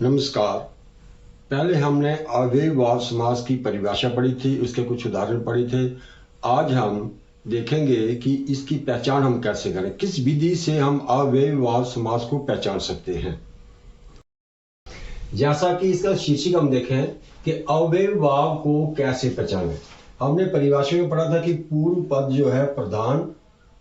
नमस्कार। पहले हमने अव्ययभाव समास की परिभाषा पढ़ी थी, उसके कुछ उदाहरण पढ़े थे। आज हम देखेंगे कि इसकी पहचान हम कैसे करें, किस विधि से हम अव्ययभाव समास को पहचान सकते हैं। जैसा कि इसका शीर्षक हम देखें कि अव्ययभाव को कैसे पहचानें। हमने परिभाषा में पढ़ा था कि पूर्व पद जो है प्रधान,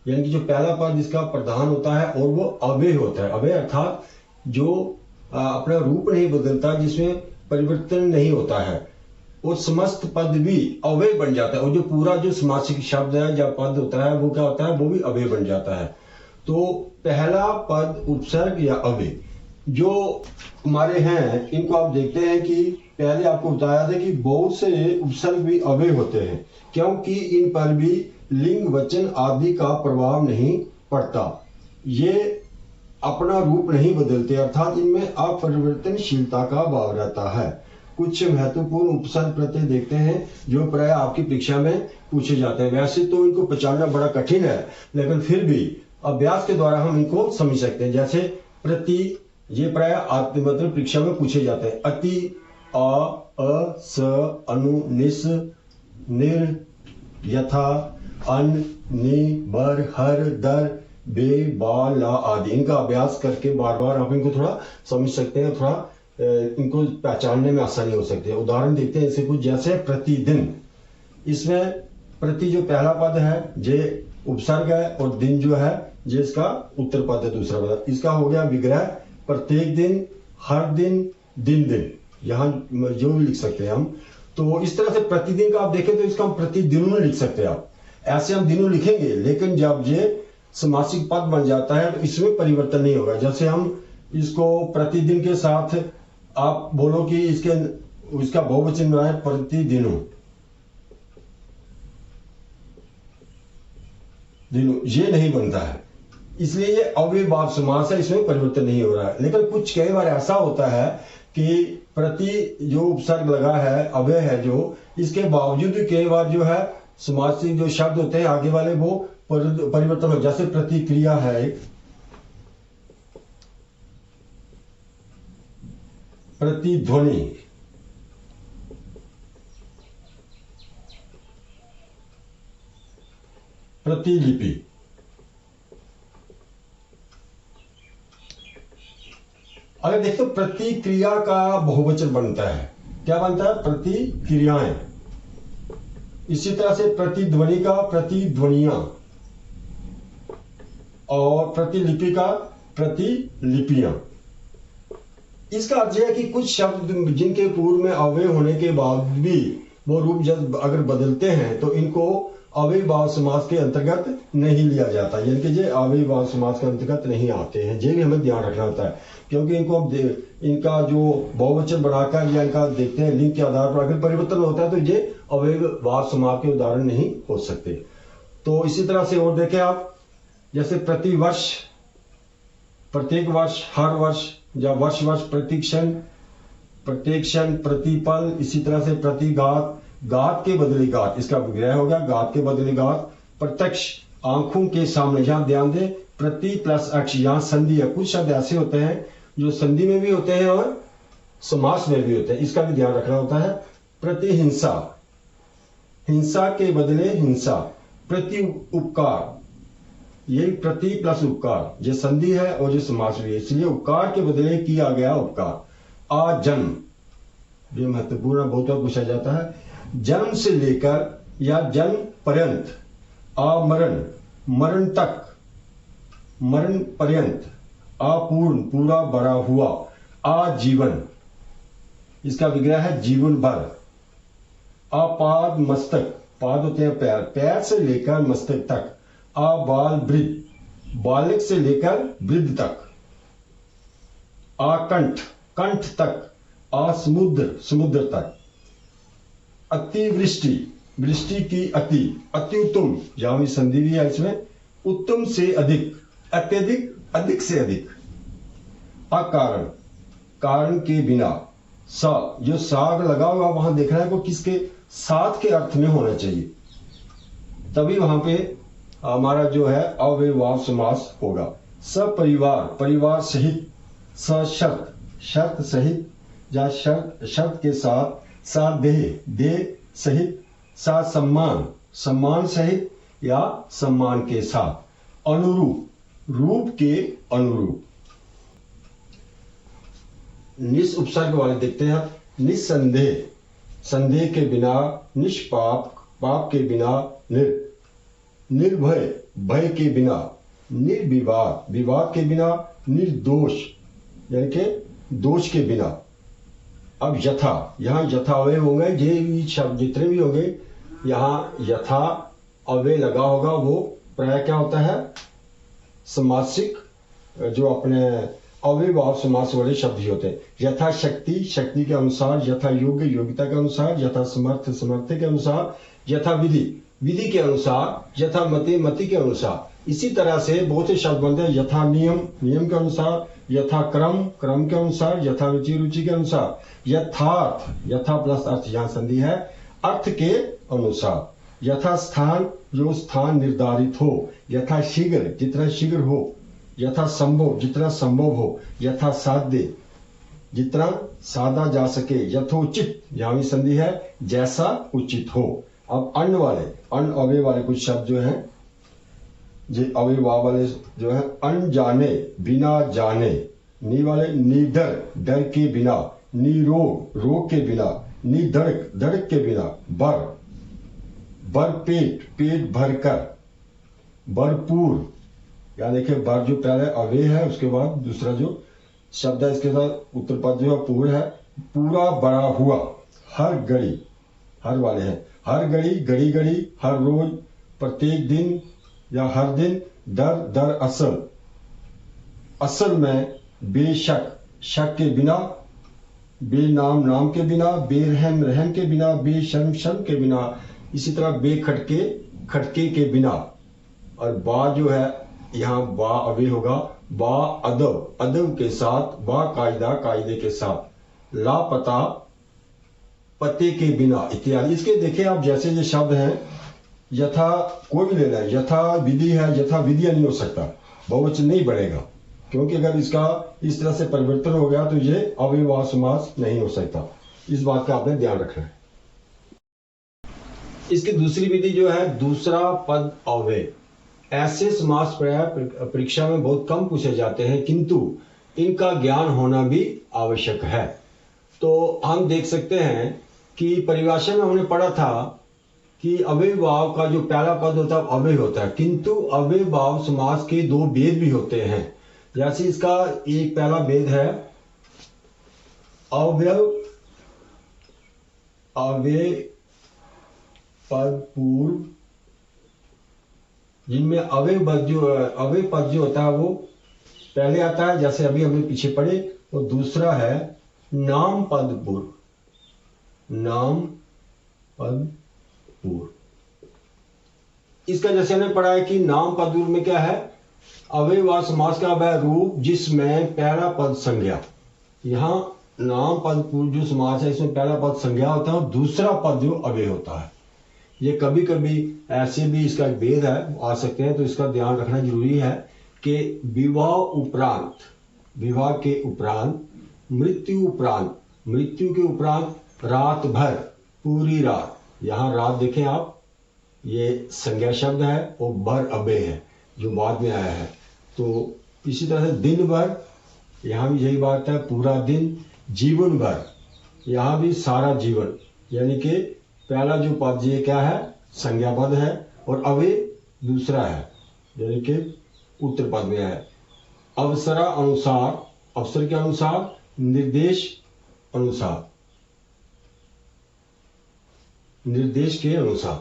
यानी कि जो पहला पद इसका प्रधान होता है और वो अव्यय होता है। अव्यय अर्थात जो अपना रूप नहीं बदलता, जिसमें परिवर्तन नहीं होता है, और समस्त पद भी अव्यय बन जाता है। और जो पूरा जो समासिक शब्द है या पद होता है वो क्या होता है, वो भी अव्यय बन जाता है। तो पहला पद उपसर्ग या अव्यय जो हमारे हैं, इनको आप देखते हैं कि पहले आपको बताया था कि बहुत से उपसर्ग भी अव्यय होते हैं, क्योंकि इन पर भी लिंग वचन आदि का प्रभाव नहीं पड़ता। ये अपना रूप नहीं बदलते, अर्थात इनमें अपरिवर्तनशीलता का भाव रहता है। कुछ महत्वपूर्ण उपसर्ग प्रत्यय देखते हैं जो प्राय आपकी परीक्षा में पूछे जाते हैं। वैसे तो इनको पहचानना बड़ा कठिन है, लेकिन फिर भी अभ्यास के द्वारा हम इनको समझ सकते हैं। जैसे प्रति, ये प्राय आपके मतलब परीक्षा में पूछे जाते हैं। अति, अ, स, अनु, निस, निर, यथा, अन, नि, बर, हर, दर, बे, बा, ला आदि। इनका अभ्यास करके बार बार आप इनको थोड़ा समझ सकते हैं, थोड़ा इनको पहचानने में आसानी हो सकती है। उदाहरण देखते हैं इससे कुछ, जैसे प्रतिदिन। इसमें प्रति जो पहला पद है जे उपसर्ग है, और दिन जो है जे इसका उत्तर पद है, दूसरा पद। इसका हो गया विग्रह। प्रत्येक दिन, हर दिन, दिन दिन, यहाँ जो भी लिख सकते हैं हम। तो इस तरह से प्रतिदिन का आप देखें तो इसका हम प्रतिदिनों लिख सकते हैं। आप ऐसे हम दिनों लिखेंगे, लेकिन जब ये समासिक पद बन जाता है तो इसमें परिवर्तन नहीं होगा। जैसे हम इसको प्रतिदिन के साथ आप बोलो कि इसका बहुवचन बनाए प्रतिदिनों, दिनों, ये नहीं बनता है, इसलिए ये अव्ययभाव समास है, इसमें परिवर्तन नहीं हो रहा है। लेकिन कुछ कई बार ऐसा होता है कि प्रति जो उपसर्ग लगा है, अव्यय है जो, इसके बावजूद भी कई बार जो है समासिक जो शब्द होते हैं आगे वाले वो परिवर्तन हो। जैसे प्रतिक्रिया है, प्रतिध्वनि, प्रतिलिपि। अगर देखो प्रतिक्रिया का बहुवचन बनता है, क्या बनता है, प्रतिक्रियाएं। इसी तरह से प्रतिध्वनि का प्रतिध्वनियां, और प्रतिलिपि का प्रतिलिपियां। इसका अर्थ है कि कुछ शब्द जिनके पूर्व में अव्यय होने के बाद भी वो रूप जब अगर बदलते हैं तो इनको अव्ययभाव समास के अंतर्गत नहीं लिया जाता, यानी कि ये अव्ययभाव समास के अंतर्गत नहीं आते हैं। ये भी हमें ध्यान रखना होता है, क्योंकि इनको इनका जो बहुवचन बनाकर या इनका देखते हैं लिंग के आधार पर अगर परिवर्तन होता है तो ये अव्ययभाव समास के उदाहरण नहीं हो सकते। तो इसी तरह से और देखें आप, जैसे प्रतिवर्ष, प्रत्येक वर्ष, हर वर्ष, या वर्ष वर्ष, प्रतिक्षण, प्रत्येक क्षण, प्रतिपल। इसी तरह से प्रतिघात, घात के बदले घात, इसका विग्रह हो गया, घात के बदले घात। प्रत्यक्ष, आंखों के सामने, यहां ध्यान दें प्रति प्लस अक्ष, यहां संधि है। कुछ शब्द ऐसे होते हैं जो संधि में भी होते हैं और समास में भी होते हैं, इसका भी ध्यान रखना होता है। प्रतिहिंसा, हिंसा के बदले हिंसा। प्रति उपकार, ये प्रति प्लस उपकार, ये संधि है और ये समास भी है, इसलिए उपकार के बदले किया गया उपकार। आजन्म, ये महत्वपूर्ण बहुत बार पूछा जाता है। जन्म से लेकर या जन्म पर्यंत। अमरण, मरण तक, मरण पर्यंत। अपूर्ण, पूरा बड़ा हुआ। आजीवन, इसका विग्रह है जीवन भर। अपाद मस्तक, पाद होते हैं पैर, पैर से लेकर मस्तक तक। अबाल वृद्ध, बालक से लेकर वृद्ध तक। आकंठ, कंठ तक। असमुद्र, समुद्र तक। अतिवृष्टि, वृष्टि की अति। अति उत्तम, जहां भी संधि भी है इसमें, उत्तम से अधिक, अत्यधिक, अधिक से अधिक। अकारण, कारण के बिना। सा, जो साग लगा हुआ वहां देखना है को किसके साथ के अर्थ में होना चाहिए, तभी वहां पे हमारा जो है अव्ययभाव समास होगा। सपरिवार, परिवार सहित। सशर्त, शर्त सहित या शर्त के साथ, सा देह सहित, सा सम्मान सहित या सम्मान के साथ, अनुरूप रूप के अनुरूप। निस उपसर्ग वाले देखते हैं। निस्संदेह संदेह के बिना, निष्पाप पाप के बिना, निर्भय भय के बिना, निर्विवाद विवाद के बिना, निर्दोष यानी कि दोष के बिना। अब यथा, यहाँ यथा अव्यय होंगे, ये शब्द जितने भी होंगे यहाँ यथा अव्यय लगा होगा, वो प्राय क्या होता है, समासिक, जो अपने अव्ययभाव समास वाले शब्द ही होते हैं। यथा शक्ति शक्ति के अनुसार, यथा योग्य योग्यता के अनुसार, यथा समर्थ समर्थ के अनुसार, यथा विधि विधि के अनुसार, यथा मति मति के अनुसार। इसी तरह से बहुत से शब्द बनते हैं। यथा नियम नियम के अनुसार, यथा क्रम क्रम के अनुसार, यथा रुचि रुचि के अनुसार, यथार्थ यथा प्लस अर्थ यहाँ संधि है, अर्थ के अनुसार, यथा स्थान जो स्थान निर्धारित हो, यथा शीघ्र जितना शीघ्र हो, यथा संभव जितना संभव हो, यथा साध्य जितना साधा जा सके, यथोचित यहाँ भी संधि है, जैसा उचित हो। अब अन्न अव्यय वाले कुछ शब्द जो हैं, ये अव्ययभाव वाले जो है, अनजाने बिना जाने, नी वाले निडर डर के बिना, निरोग रोग के बिना, निधड़क धड़क के बिना, बर पेट भरकर, भरपूर या देखिए बर जो पहले अव्यय है, उसके बाद दूसरा जो शब्द है इसके साथ उत्तर पद जो है पूर्ण है, पूरा बड़ा हुआ, हर घड़ी हर वाले हैं, हर घड़ी घड़ी घड़ी, हर रोज प्रत्येक दिन या हर दिन, दर असल में, बेशक शक के बिना, बेनाम नाम के बिना, बेरहम रहम के बिना, बेशर्म शर्म के बिना, इसी तरह बेखटके खटके के बिना। और बा जो है यहाँ बा अव्यय होगा, बा अदब के साथ, बा कायदे के साथ, लापता पते के बिना इत्यादि। इसके देखिए आप जैसे ये शब्द हैं, यथा कोई भी लेना है, यथा विधि है, यथा विधि नहीं हो सकता, बहुवचन नहीं बढ़ेगा, क्योंकि अगर इसका इस तरह से परिवर्तन हो गया तो ये अव्ययभाव समास नहीं हो सकता। इस बात का आपने ध्यान रखना है। इसकी दूसरी विधि जो है, दूसरा पद अव्यय। ऐसे समास प्राय परीक्षा में बहुत कम पूछे जाते हैं, किंतु इनका ज्ञान होना भी आवश्यक है। तो हम देख सकते हैं कि परिभाषा में हमने पढ़ा था कि अव्ययभाव का जो पहला पद होता है अव्यय होता है, किंतु अव्ययभाव समास के दो भेद भी होते हैं। जैसे इसका एक पहला भेद है अव्यय पद पूर्व, जिनमें अव्यय पद जो होता है वो पहले आता है, जैसे अभी हमने पीछे पढ़े। और दूसरा है नाम पद पूर्व, नाम पद पूर्व। इसका जैसे हमने पढ़ा है कि नाम पद पूर्व में क्या है, अव्ययभाव समास का वह रूप जिसमें पहला पद संज्ञा। यहाँ नाम पद पूर्व जो समास है, इसमें पहला पद संज्ञा होता है और दूसरा पद जो अव्यय होता है। ये कभी कभी ऐसे भी इसका एक भेद है, आ सकते हैं, तो इसका ध्यान रखना जरूरी है कि विवाह के उपरांत, मृत्यु के उपरांत, रात भर पूरी रात। यहाँ रात देखें आप, ये संज्ञा शब्द है और भर अव्यय है जो बाद में आया है। तो इसी तरह से दिन भर, यहाँ भी यही बात है, पूरा दिन, जीवन भर, यहाँ भी सारा जीवन, यानी कि पहला जो पद ये क्या है, संज्ञा पद है और अव्यय दूसरा है, यानी कि उत्तर पद में है। अवसर के अनुसार, निर्देश के अनुसार।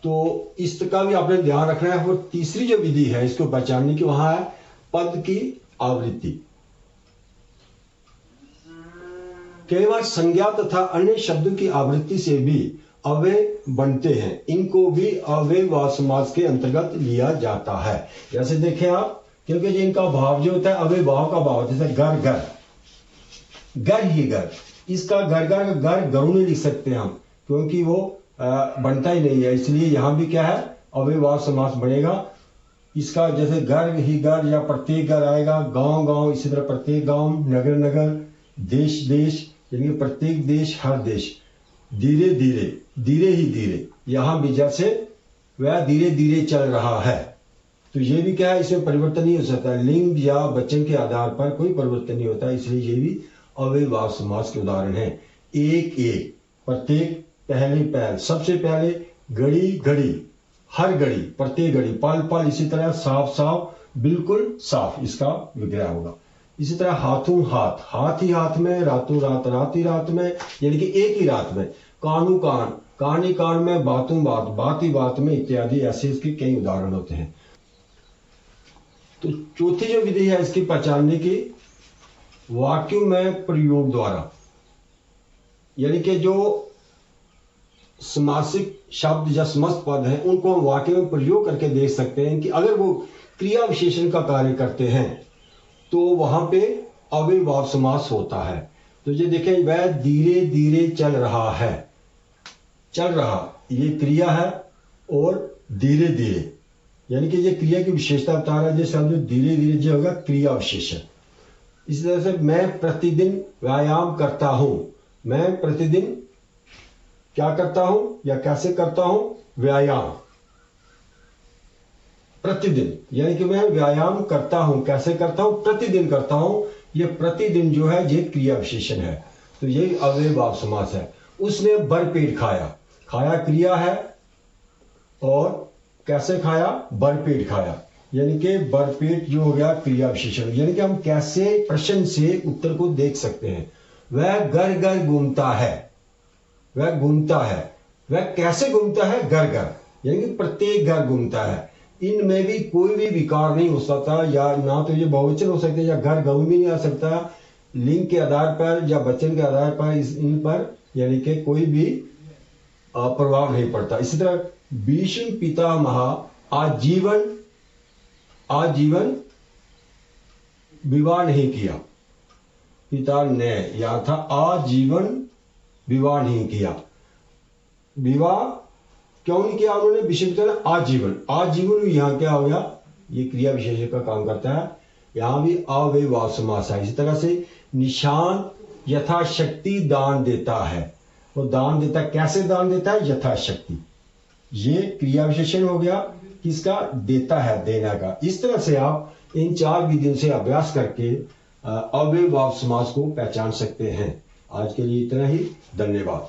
तो इसका भी आपने ध्यान रखना है। और तीसरी जो विधि है इसको पहचानने की, वहां है पद की आवृत्ति। केवल संज्ञा तथा अन्य शब्दों की आवृत्ति से भी अव्यय बनते हैं, इनको भी अव्ययभाव समास के अंतर्गत लिया जाता है। जैसे देखें आप, क्योंकि इनका भाव जो होता है अव्ययभाव का भाव, जैसे घर, इसका घर गरु नहीं लिख सकते हम, क्योंकि वो बनता ही नहीं है, इसलिए यहां भी क्या है, अव्ययभाव समास बनेगा। इसका जैसे घर ही घर या प्रत्येक घर आएगा, गांव इसी तरह प्रत्येक गांव, नगर देश देश यानी कि प्रत्येक देश, हर देश, धीरे धीरे, धीरे ही धीरे, यहां भी जैसे वह धीरे धीरे चल रहा है। तो ये भी क्या है, इसमें परिवर्तन नहीं हो सकता, लिंग या वचन के आधार पर कोई परिवर्तन नहीं होता, इसलिए ये भी अव्ययभाव समास के उदाहरण है। एक एक, प्रत्येक, पहले पहल, सबसे पहले, घड़ी घड़ी, हर घड़ी, प्रत्येक घड़ी, पल पल, इसी तरह साफ साफ, बिल्कुल साफ, इसका विग्रह होगा। इसी तरह हाथों हाथ, हाथ ही हाथ में, रातों रात, रात ही रात में, यानी कि एक ही रात में, कानों कान, कान ही कान में, बातों बात, बात ही बात में, इत्यादि ऐसे इसके कई उदाहरण होते हैं। तो चौथी जो विधि है इसकी पहचानने की, वाक्यों में प्रयोग द्वारा, यानी कि जो समासिक शब्द या समस्त पद हैं उनको हम वाक्य में प्रयोग करके देख सकते हैं कि अगर वो क्रिया विशेषण का कार्य करते हैं तो वहां पे अव्ययभाव समास होता है। तो ये देखें, वह धीरे धीरे चल रहा है, चल रहा ये क्रिया है, और धीरे धीरे यानी कि ये क्रिया की विशेषता बता रहा है। जैसे शब्द धीरे धीरे जो होगा क्रिया विशेषण। इसी तरह से मैं प्रतिदिन व्यायाम करता हूं, मैं प्रतिदिन क्या करता हूं या कैसे करता हूं, व्यायाम, प्रतिदिन, यानी कि मैं व्यायाम करता हूं, कैसे करता हूं, प्रतिदिन करता हूं। ये प्रतिदिन जो है ये क्रिया विशेषण है, तो यही अव्ययभाव समास है। उसने भरपेट खाया, खाया क्रिया है, और कैसे खाया, भरपेट खाया, यानी कि भरपेट जो हो गया क्रिया विशेषण। यानी कि हम कैसे प्रश्न से उत्तर को देख सकते हैं। वह घर घर घूमता है, वह घूमता है, वह कैसे घूमता है, घर घर, यानी कि प्रत्येक घर घूमता है। इनमें भी कोई भी विकार नहीं हो सकता, या ना तो ये बहुवचन हो सकते, या घर गऊ भी नहीं आ सकता, लिंग के आधार पर या वचन के आधार पर इन पर यानी कि कोई भी प्रभाव नहीं पड़ता। इसी तरह भीष्म पितामह आजीवन, आजीवन विवाह नहीं किया, पिता ने या था आजीवन विवाह नहीं किया। विवाह क्यों नहीं किया उन्होंने, विशेषण आजीवन, आजीवन यहां क्या हो गया, ये क्रिया विशेषण का काम करता है, यहां भी अव्ययभाव समास है। इसी तरह से निशान यथाशक्ति दान देता है, वो दान देता है, कैसे दान देता है, यथाशक्ति, ये क्रिया विशेषण हो गया, किसका, देता है, देना का। इस तरह से आप इन चार विधियों से अभ्यास करके अव्ययभाव समास को पहचान सकते हैं। आज के लिए इतना ही, धन्यवाद।